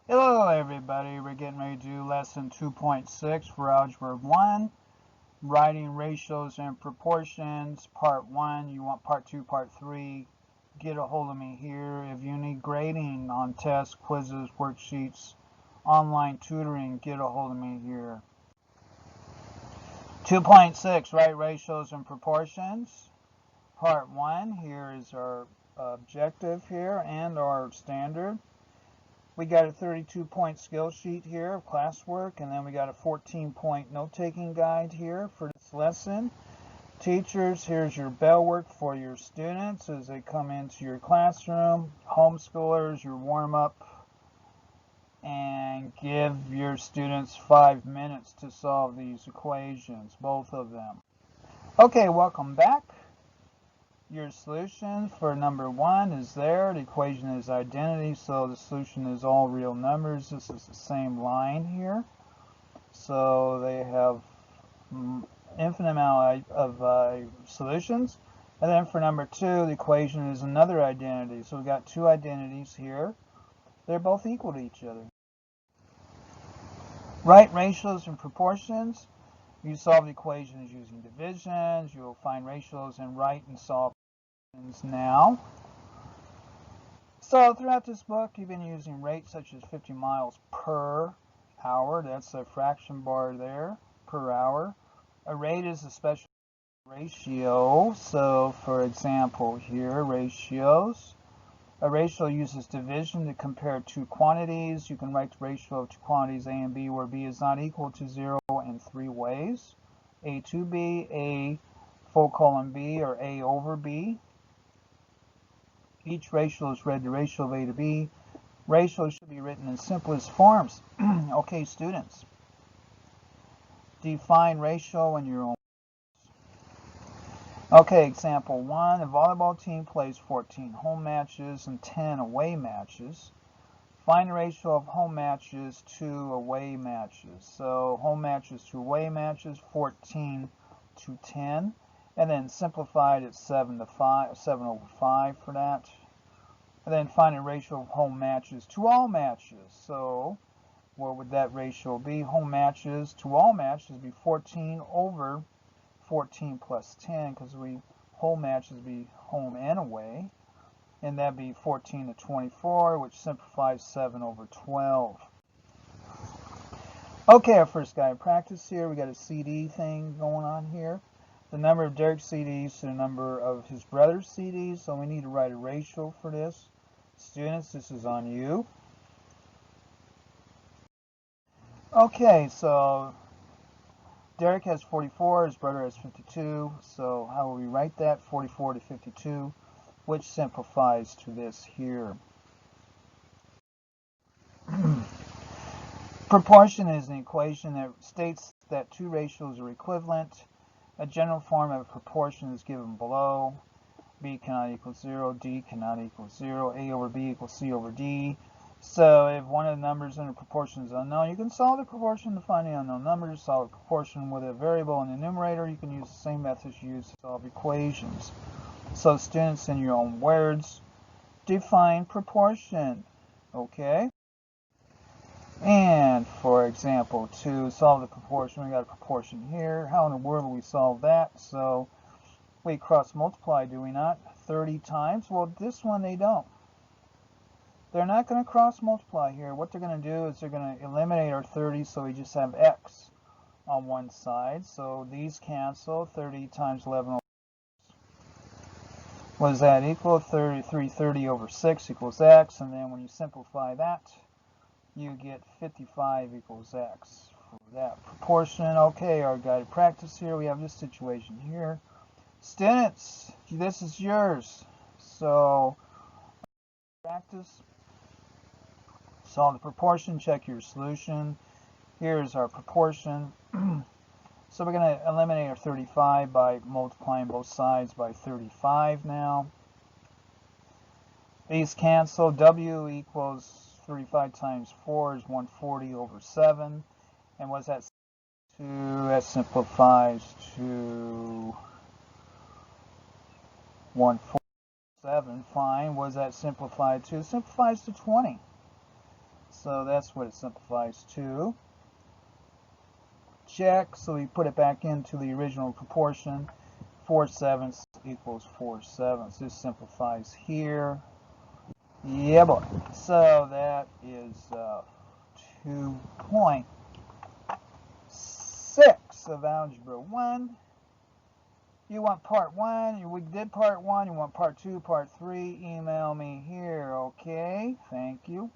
Hello everybody, we're getting ready to do lesson 2.6 for Algebra 1, writing ratios and proportions, part 1. You want part 2, part 3, get a hold of me here. If you need grading on tests, quizzes, worksheets, online tutoring, get a hold of me here. 2.6, write ratios and proportions, part 1. Here is our objective here and our standard. We got a 32-point skill sheet here of classwork, and then we got a 14-point note-taking guide here for this lesson. Teachers, here's your bell work for your students as they come into your classroom. Homeschoolers, your warm-up, and give your students 5 minutes to solve these equations, both of them. Okay, welcome back. Your solution for number 1 is there. The equation is identity, so the solution is all real numbers. This is the same line here. So they have infinite amount of solutions. And then for number 2, the equation is another identity. So we've got two identities here. They're both equal to each other. Write ratios and proportions. You solve the equations using divisions. You'll find ratios and write and solve now. So throughout this book, you've been using rates such as 50 miles per hour. That's a fraction bar there, per hour. A rate is a special ratio. So for example here, ratios. A ratio uses division to compare two quantities. You can write the ratio of two quantities A and B where B is not equal to 0 in 3 ways. A to B, A full colon B, or A over B. Each ratio is read the ratio of A to B. Ratios should be written in simplest forms. Okay, students. Define ratio in your own. Okay, example 1. A volleyball team plays 14 home matches and 10 away matches. Find the ratio of home matches to away matches. So home matches to away matches, 14 to 10. And then simplified it's 7 over 5 for that. And then find a ratio of home matches to all matches. So what would that ratio be? Home matches to all matches would be 14 over 14 plus 10, because home matches be home and away. And that'd be 14 to 24, which simplifies 7 over 12. Okay, our first guide practice here. We got a CD thing going on here. The number of Derek's CDs to the number of his brother's CDs. So we need to write a ratio for this. Students, this is on you. Okay, so Derek has 44, his brother has 52. So how will we write that? 44 to 52, which simplifies to this here. Proportion is an equation that states that two ratios are equivalent. A general form of proportion is given below. B cannot equal 0, D cannot equal 0, A over B equals C over D. So if one of the numbers in a proportion is unknown, you can solve the proportion to find the unknown number. To solve a proportion with a variable in the numerator, you can use the same methods you use to solve equations. So students, in your own words, define proportion. Okay? And for example, to solve the proportion, we got a proportion here. How in the world do we solve that? So we cross multiply, do we not? 30 times. Well, this one they don't. They're not going to cross multiply here. What they're going to do is they're going to eliminate our 30, so we just have x on one side. So these cancel. 30 times 11 over 6. What does that equal? 330 over 6 equals x. And then when you simplify that, you get 55 equals x for that proportion. Okay, our guided practice here. We have this situation here. Students, this is yours. So practice. Solve the proportion, check your solution. Here's our proportion. So we're going to eliminate our 35 by multiplying both sides by 35 now. These cancel. W equals 35 times 4 is 140 over 7. And what's that? That simplifies to 147. Fine. What does that simplify to? It simplifies to 20. So that's what it simplifies to. Check, so we put it back into the original proportion. 4/7 equals 4/7. This simplifies here. Yeah, boy. So that is 2.6 of Algebra 1. You want part 1, we did part 1, you want part 2, part 3, email me here, okay? Thank you.